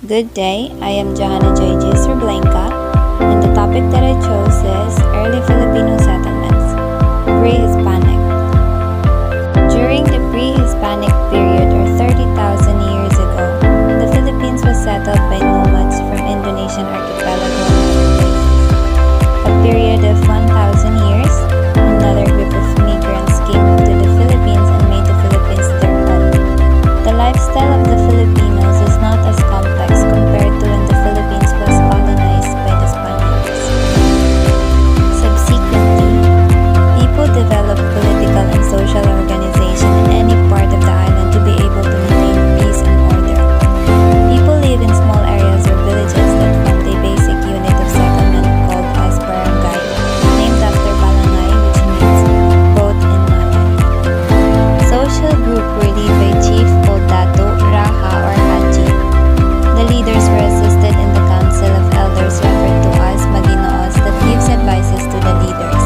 Good day, I am Johanna J.J. Sreblanka, and the topic that I chose is Early Filipino Settlements, Pre-Hispanic. During the pre-Hispanic period, or 30,000 years ago, the Philippines was settled by nomads from Indonesian archipelago and other places. A period of 1,000 years, another group of migrants came to the Philippines and made the Philippines their home. The lifestyle of the Filipinos is not as complex compared to when the Philippines was colonized by the Spaniards. Subsequently, people developed political and social organization in any part of the island to be able to maintain peace and order. People live in small areas or villages that formed a basic unit of settlement called as barangay, named after balangay, which means boat in Malay. Social group were led by chief called Dato, Raha, or Haji. The leaders were assisted in the council of elders referred to as Maginoos that gives advices to the leaders.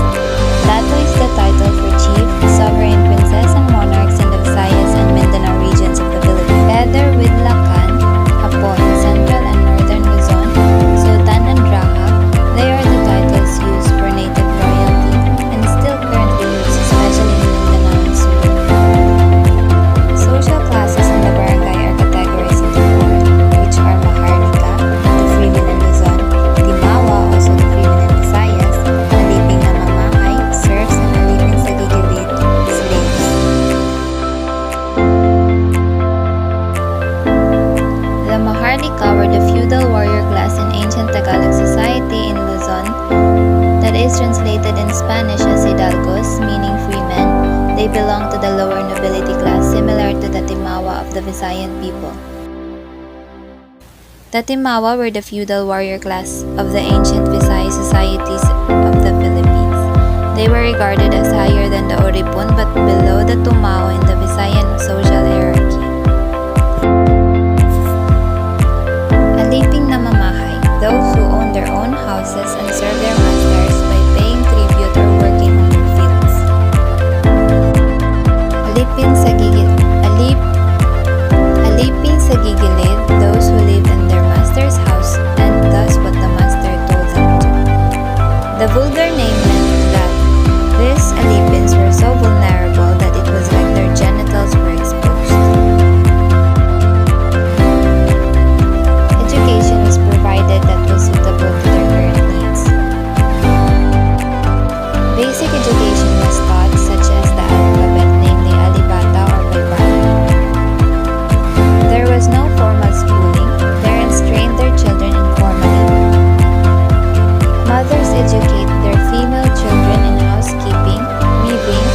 Dato is the title for chief, sovereign princes and monarchs in the Visayas and Mindanao regions of the Philippines. Together with Lakan, Hapon, Central and Northern Luzon, Sultan and Raha, they are the titles used for native royalty and still currently used especially in Mindanao and Sulu. Social classes in the barangay are categorized into four, which are Maharlika, the Freemen in Luzon, Timawa, also the Freemen in Visayas, Aliping na Mamahay, serfs, and Aliping sa Gigilid, slaves. The Maharlika were the feudal warrior class in ancient Tagalog society in Luzon that is translated in Spanish as Hidalgos, meaning freemen. They belong to the lower nobility class similar to the Timawa of the Visayan people. The Timawa were the feudal warrior class of the ancient Visay societies of the Philippines. They were regarded as higher than the Oripon but below the Tumao in the Visayan social hierarchy. Aliping na Mamahay, those who own their own houses and serve their masters by paying tribute or working on their fields. Alipin sa Gigilid, those who live in their master's house and does what the master told them to. The vulgar name meant that these Alipins were so vulnerable that it was like their genitals were exposed. Education was provided that was suitable to their current needs. Basic education was taught, such as the alphabet, namely Alibata or Baybay. There was no formal schooling. Parents trained their children informally. Mothers educate their female children in housekeeping, weaving,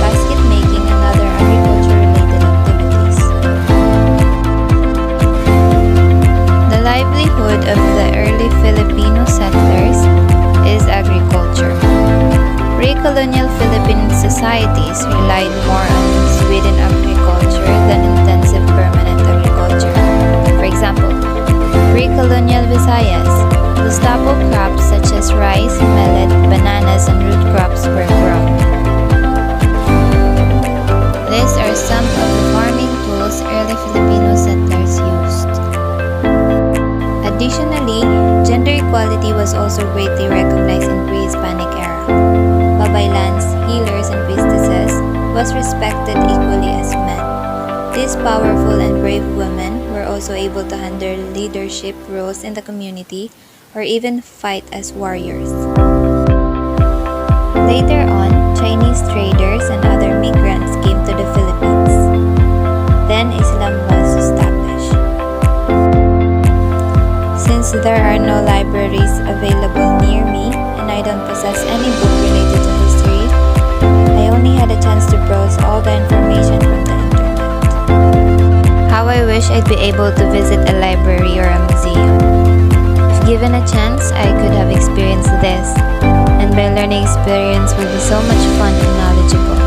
basket making, and other agriculture-related activities. The livelihood of the early Filipino settlers is agriculture. Pre-colonial Philippine societies relied more on swidden agriculture than intensive permanent agriculture. For example, pre-colonial Visayas, the staple crops such as rice, millet, bananas, and root crops were grown. These are some of the farming tools early Filipino settlers used. Additionally, gender equality was also greatly recognized in pre-Hispanic era. Babaylans, healers, and priestesses was respected equally as men. These powerful and brave women were also able to handle leadership roles in the community or even fight as warriors. Later on, Chinese traders and other migrants came to the Philippines. Then Islam was established. Since there are no libraries available near me and I don't possess any book related to history, I only had a chance to browse all the information from the internet. How I wish I'd be able to visit a library or a museum. If given a chance, I could have experienced this, and my learning experience would be so much fun and knowledgeable.